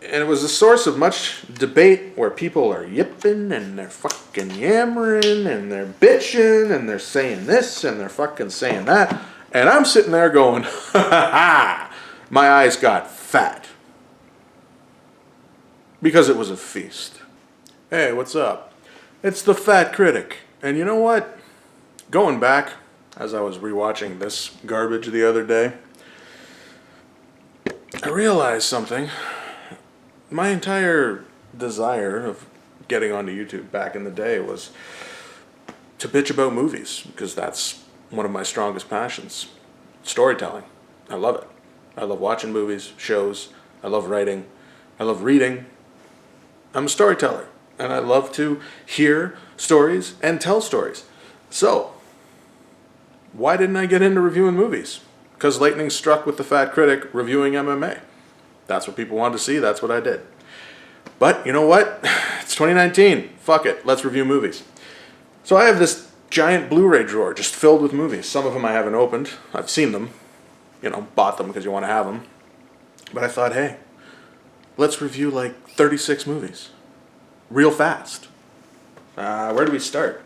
And it was a source of much debate where people are yipping and they're fucking yammering and they're bitching and they're saying this and they're fucking saying that. And I'm sitting there going, ha ha ha, my eyes got fat. Because it was a feast. Hey, what's up? It's the Phat Critic. And you know what? Going back, as I was rewatching this garbage the other day, I realized something. My entire desire of getting onto YouTube back in the day was to bitch about movies, because that's one of my strongest passions. Storytelling. I love it. I love watching movies, shows. I love writing. I love reading. I'm a storyteller, and I love to hear stories and tell stories. So, why didn't I get into reviewing movies? Because lightning struck with the Phat Critic reviewing MMA. That's what people wanted to see. That's what I did. But you know what? It's 2019. Fuck it. Let's review movies. So I have this giant Blu-ray drawer just filled with movies. Some of them I haven't opened. I've seen them. Bought them because you want to have them. But I thought, hey, let's review like 36 movies. Real fast. Where do we start?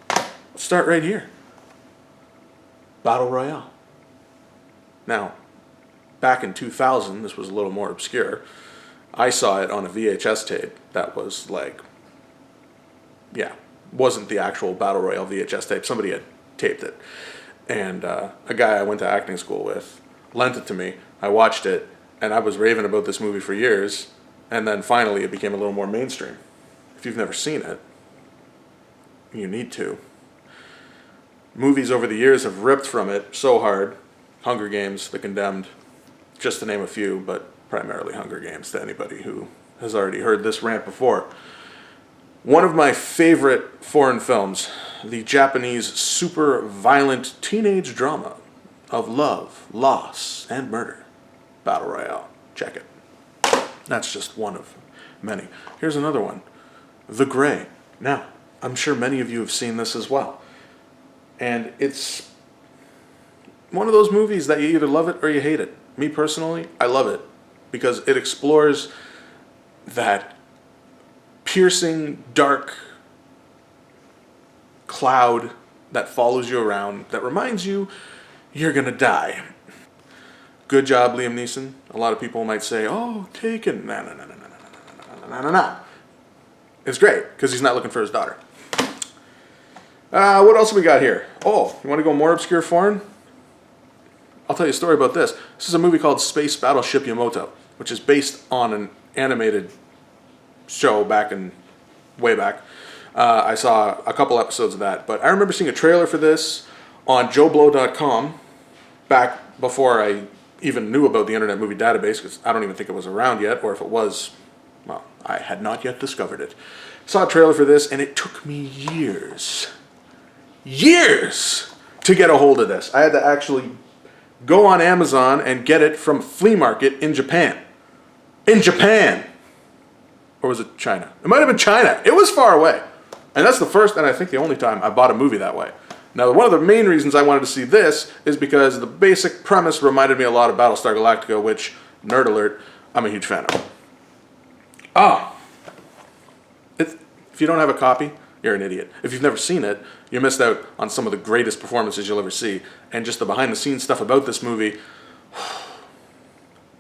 Let's start right here. Battle Royale. Now, back in 2000, this was a little more obscure. I saw it on a VHS tape that was wasn't the actual Battle Royale VHS tape. Somebody had taped it. And a guy I went to acting school with lent it to me. I watched it, and I was raving about this movie for years. And then finally it became a little more mainstream. If you've never seen it, you need to. Movies over the years have ripped from it so hard. Hunger Games, The Condemned, just to name a few, but primarily Hunger Games to anybody who has already heard this rant before. One of my favorite foreign films, the Japanese super violent teenage drama of love, loss, and murder, Battle Royale. Check it. That's just one of many. Here's another one, The Grey. Now, I'm sure many of you have seen this as well. And it's one of those movies that you either love it or you hate it. Me personally, I love it because it explores that piercing, dark cloud that follows you around, that reminds you you're gonna die. Good job, Liam Neeson. A lot of people might say, oh, Taken. No. It's great because he's not looking for his daughter. What else have we got here? Oh, you want to go more obscure foreign? I'll tell you a story about this. This is a movie called Space Battleship Yamato, which is based on an animated show way back. I saw a couple episodes of that, but I remember seeing a trailer for this on JoeBlow.com back before I even knew about the Internet Movie Database, because I don't even think it was around yet, or if it was, well, I had not yet discovered it. Saw a trailer for this, and it took me years to get a hold of this. I had to actually go on Amazon and get it from flea market in Japan. Or was it China? It might have been China. It was far away. And that's the first and I think the only time I bought a movie that way. Now, one of the main reasons I wanted to see this is because the basic premise reminded me a lot of Battlestar Galactica, which, nerd alert, I'm a huge fan of. If you don't have a copy, you're an idiot. If you've never seen it, you missed out on some of the greatest performances you'll ever see. And just the behind-the-scenes stuff about this movie,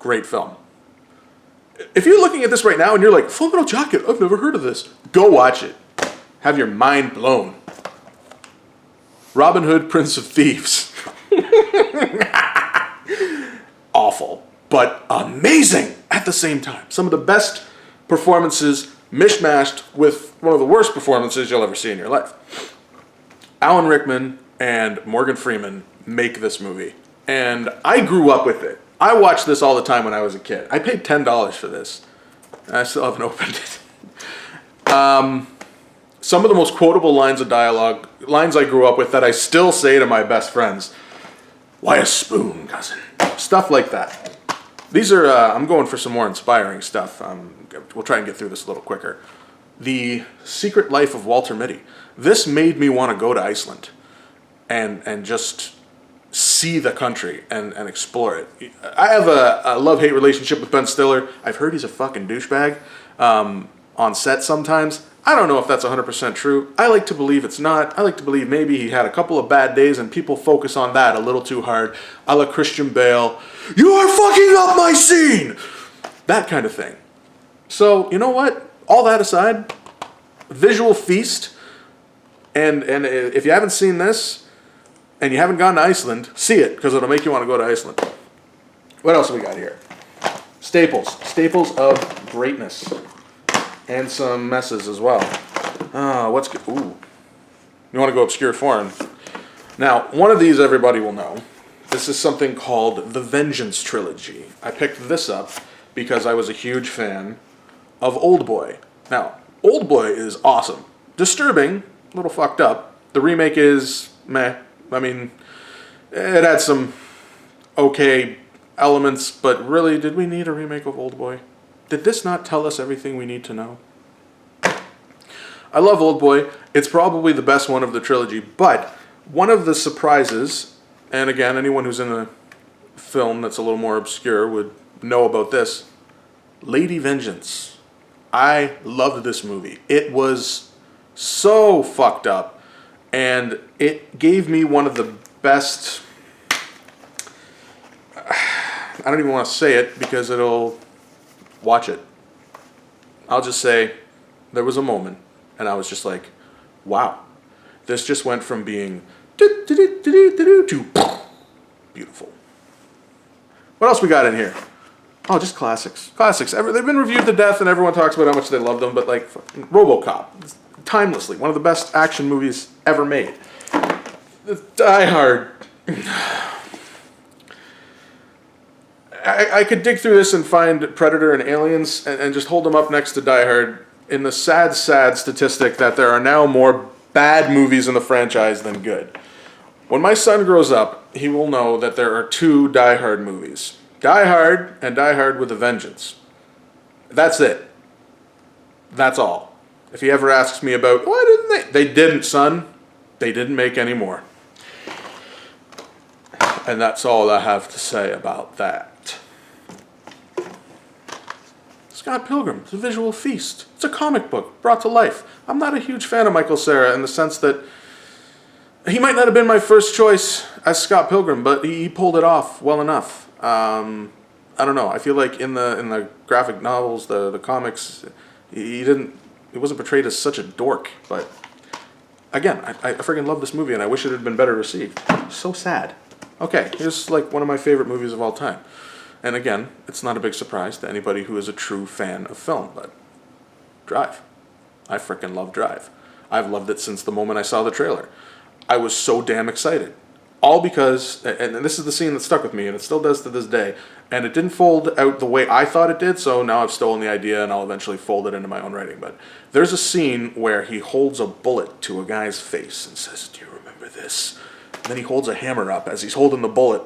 great film. If you're looking at this right now and you're like, Full Metal Jacket, I've never heard of this, go watch it. Have your mind blown. Robin Hood, Prince of Thieves. Awful, but amazing at the same time. Some of the best performances mishmashed with one of the worst performances you'll ever see in your life. Alan Rickman and Morgan Freeman make this movie. And I grew up with it. I watched this all the time when I was a kid. I paid $10 for this. I still haven't opened it. Some of the most quotable lines of dialogue, lines I grew up with that I still say to my best friends. Why a spoon, cousin? Stuff like that. These are, I'm going for some more inspiring stuff. We'll try and get through this a little quicker. The Secret Life of Walter Mitty. This made me want to go to Iceland and just see the country and explore it. I have a love-hate relationship with Ben Stiller. I've heard he's a fucking douchebag on set sometimes. I don't know if that's 100% true. I like to believe it's not. I like to believe maybe he had a couple of bad days and people focus on that a little too hard. A la Christian Bale. You are fucking up my scene! That kind of thing. So, you know what? All that aside, visual feast. And if you haven't seen this, and you haven't gone to Iceland, see it, because it'll make you want to go to Iceland. What else have we got here? Staples. Staples of greatness. And some messes as well. What's good? Ooh. You want to go obscure foreign. Now, one of these everybody will know. This is something called the Vengeance Trilogy. I picked this up because I was a huge fan of Oldboy. Now, Oldboy is awesome. Disturbing, a little fucked up. The remake is meh. I mean, it had some okay elements, but really, did we need a remake of Oldboy? Did this not tell us everything we need to know? I love Oldboy. It's probably the best one of the trilogy, but one of the surprises, and again, anyone who's in a film that's a little more obscure would know about this, Lady Vengeance. I loved this movie. It was so fucked up, and it gave me one of the best... I don't even want to say it because it'll... Watch it. I'll just say there was a moment and I was just like, wow. This just went from being to beautiful. What else we got in here? Oh, just classics. Classics. They've been reviewed to death and everyone talks about how much they love them, but like RoboCop, timelessly, one of the best action movies ever made. Die Hard. I could dig through this and find Predator and Aliens and just hold them up next to Die Hard in the sad, sad statistic that there are now more bad movies in the franchise than good. When my son grows up, he will know that there are two Die Hard movies. Die Hard and Die Hard with a Vengeance. That's it. That's all. If he ever asks me about, why didn't they? They didn't, son. They didn't make any more. And that's all I have to say about that. Scott Pilgrim, it's a visual feast. It's a comic book brought to life. I'm not a huge fan of Michael Cera in the sense that he might not have been my first choice as Scott Pilgrim, but he pulled it off well enough. I don't know. I feel like in the graphic novels, the comics, he wasn't portrayed as such a dork. But again, I freaking love this movie, and I wish it had been better received. So sad. Okay, here's like one of my favorite movies of all time. And again, it's not a big surprise to anybody who is a true fan of film, but Drive. I freaking love Drive. I've loved it since the moment I saw the trailer. I was so damn excited. All because, and this is the scene that stuck with me, and it still does to this day, and it didn't fold out the way I thought it did, so now I've stolen the idea and I'll eventually fold it into my own writing. But there's a scene where he holds a bullet to a guy's face and says, "Do you remember this?" And then he holds a hammer up as he's holding the bullet.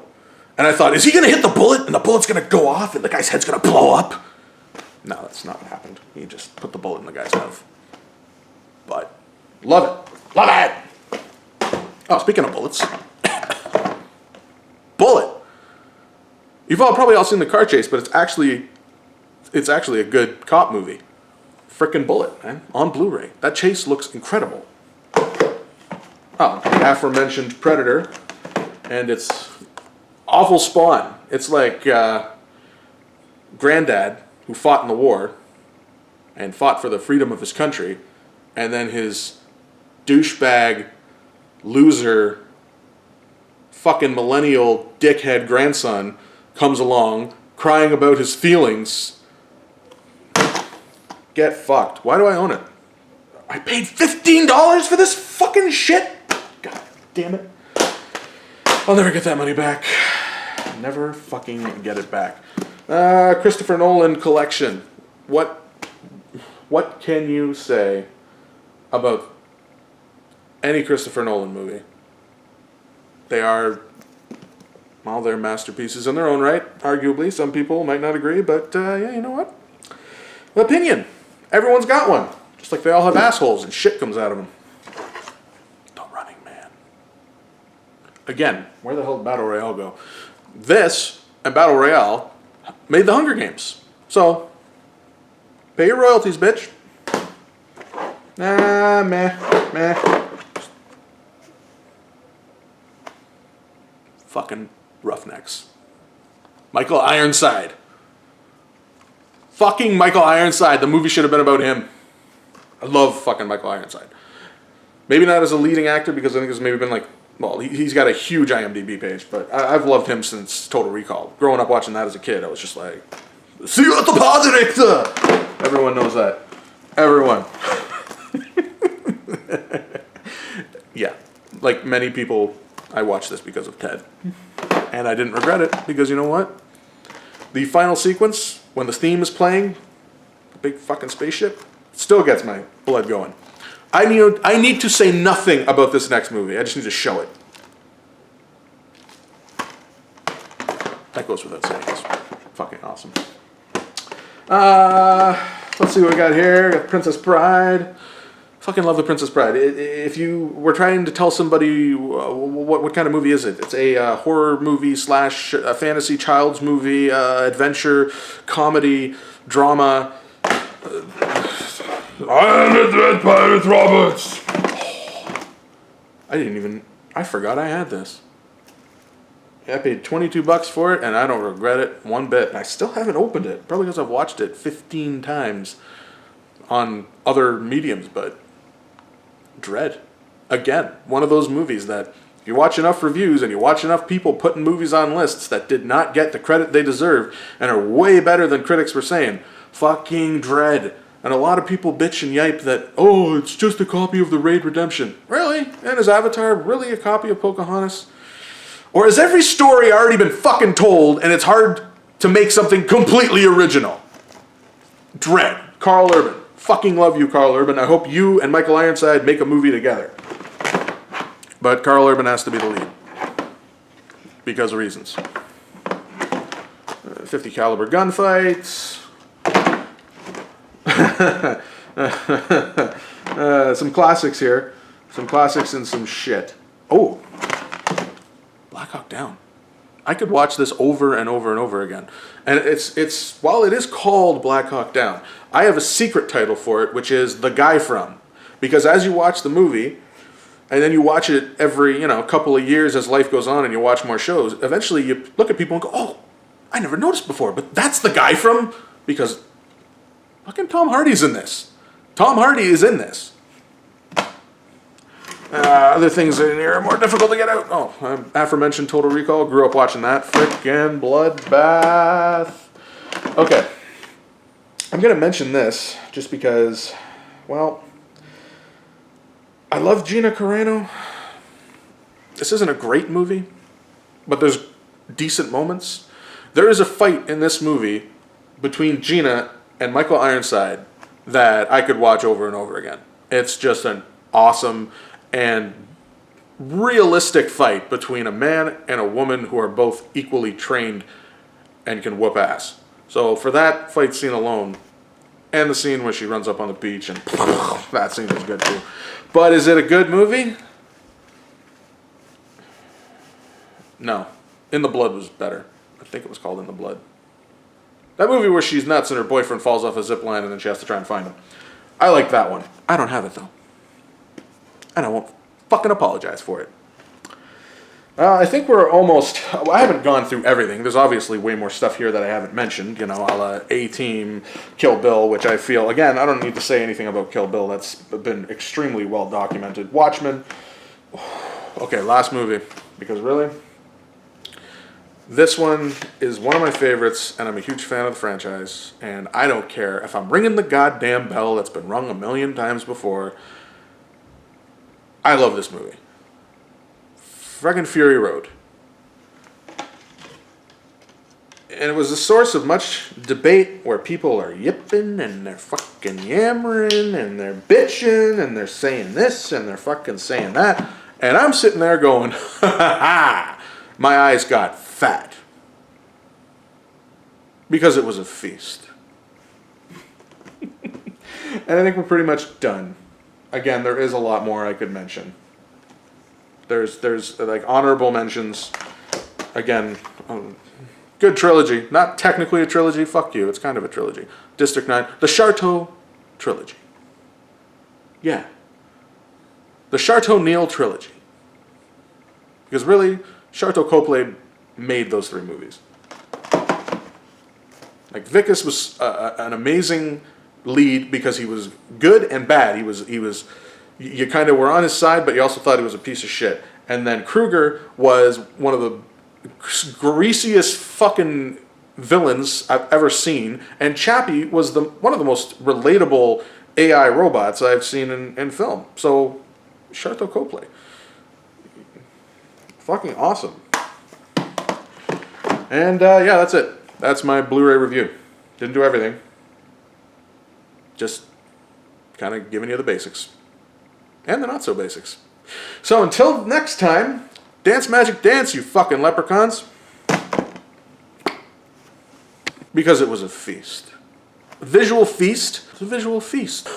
And I thought, is he going to hit the bullet and the bullet's going to go off and the guy's head's going to blow up? No, that's not what happened. He just put the bullet in the guy's mouth. But, love it. Love it! Oh, speaking of bullets. Bullet! You've probably all seen The Car Chase, but it's actually a good cop movie. Frickin' Bullet, man. On Blu-ray. That chase looks incredible. Oh, the aforementioned Predator. And it's awful spawn. It's like Granddad, who fought in the war and fought for the freedom of his country, and then his douchebag, loser, fucking millennial dickhead grandson comes along crying about his feelings. Get fucked. Why do I own it? I paid $15 for this fucking shit? God damn it. I'll never get that money back. Never fucking get it back. Christopher Nolan collection. What can you say about any Christopher Nolan movie? They're masterpieces in their own right, arguably. Some people might not agree, but yeah, you know what? Opinion. Everyone's got one. Just like they all have assholes and shit comes out of them. The Running Man. Again, where the hell did Battle Royale go? This and Battle Royale made the Hunger Games. So, pay your royalties, bitch. Nah, meh. Fucking roughnecks. Michael Ironside. Fucking Michael Ironside. The movie should have been about him. I love fucking Michael Ironside. Maybe not as a leading actor, because I think it's maybe been like, well, he's got a huge IMDb page, but I've loved him since Total Recall. Growing up watching that as a kid, I was just like, see you at the pod director! Everyone knows that. Everyone. Yeah. Like many people, I watched this because of Ted. And I didn't regret it, because you know what? The final sequence, when the theme is playing, the big fucking spaceship, still gets my blood going. I need to say nothing about this next movie. I just need to show it. That goes without saying. It's fucking awesome. Let's see what we got here. Got Princess Bride. Fucking love The Princess Bride. If you were trying to tell somebody what kind of movie is it, it's a horror movie / a fantasy child's movie, adventure, comedy, drama. I am the Dread Pirate Roberts. I forgot I had this. I paid $22 for it, and I don't regret it one bit. I still haven't opened it, probably because I've watched it 15 times on other mediums, but Dread. Again, one of those movies that you watch enough reviews and you watch enough people putting movies on lists that did not get the credit they deserve and are way better than critics were saying. Fucking Dread. And a lot of people bitch and yipe that, oh, it's just a copy of The Raid Redemption. Really? And is Avatar really a copy of Pocahontas? Or has every story already been fucking told and it's hard to make something completely original? Dread. Carl Urban. Fucking love you, Carl Urban. I hope you and Michael Ironside make a movie together. But Carl Urban has to be the lead. Because of reasons. 50 caliber gunfights. Some classics here. Some classics and some shit. Oh. Black Hawk Down. I could watch this over and over and over again. And it's while it is called Black Hawk Down, I have a secret title for it, which is The Guy From. Because as you watch the movie, and then you watch it every, couple of years as life goes on and you watch more shows, eventually you look at people and go, oh, I never noticed before, but that's The Guy From? Because fucking Tom Hardy's in this. Tom Hardy is in this. Other things in here are more difficult to get out. Oh, aforementioned Total Recall. Grew up watching that. Frickin' bloodbath. Okay. I'm going to mention this just because, well, I love Gina Carano. This isn't a great movie, but there's decent moments. There is a fight in this movie between Gina and Michael Ironside that I could watch over and over again. It's just an awesome and realistic fight between a man and a woman who are both equally trained and can whoop ass. So for that fight scene alone, and the scene where she runs up on the beach, and that scene is good too. But is it a good movie? No. In the Blood was better. I think it was called In the Blood. That movie where she's nuts and her boyfriend falls off a zip line and then she has to try and find him. I like that one. I don't have it though. And I won't fucking apologize for it. I think we're almost... I haven't gone through everything. There's obviously way more stuff here that I haven't mentioned. A la A-Team, Kill Bill, which I feel... Again, I don't need to say anything about Kill Bill. That's been extremely well documented. Watchmen. Okay, last movie. Because really... This one is one of my favorites, and I'm a huge fan of the franchise. And I don't care if I'm ringing the goddamn bell that's been rung a million times before. I love this movie. Friggin' Fury Road. And it was a source of much debate where people are yipping and they're fucking yammering and they're bitching and they're saying this and they're fucking saying that. And I'm sitting there going, ha ha ha, my eyes got fat. Because it was a feast. And I think we're pretty much done. Again, there is a lot more I could mention. There's like honorable mentions. Again, good trilogy. Not technically a trilogy. Fuck you. It's kind of a trilogy. District 9. The Charteau trilogy. Yeah. The Charteau Neal trilogy. Because really, Charteau Copley made those 3 movies. Like Vickis was an amazing lead because he was good and bad. He was you kind of were on his side, but you also thought he was a piece of shit. And then Kruger was one of the greasiest fucking villains I've ever seen, and Chappie was one of the most relatable AI robots I've seen in film. So, Charteau Copley, fucking awesome. And yeah, that's it. That's my Blu-ray review. Didn't do everything. Just kind of giving you the basics. And the not so basics. So until next time, dance magic dance, you fucking leprechauns. Because it was a feast. A visual feast. It's a visual feast.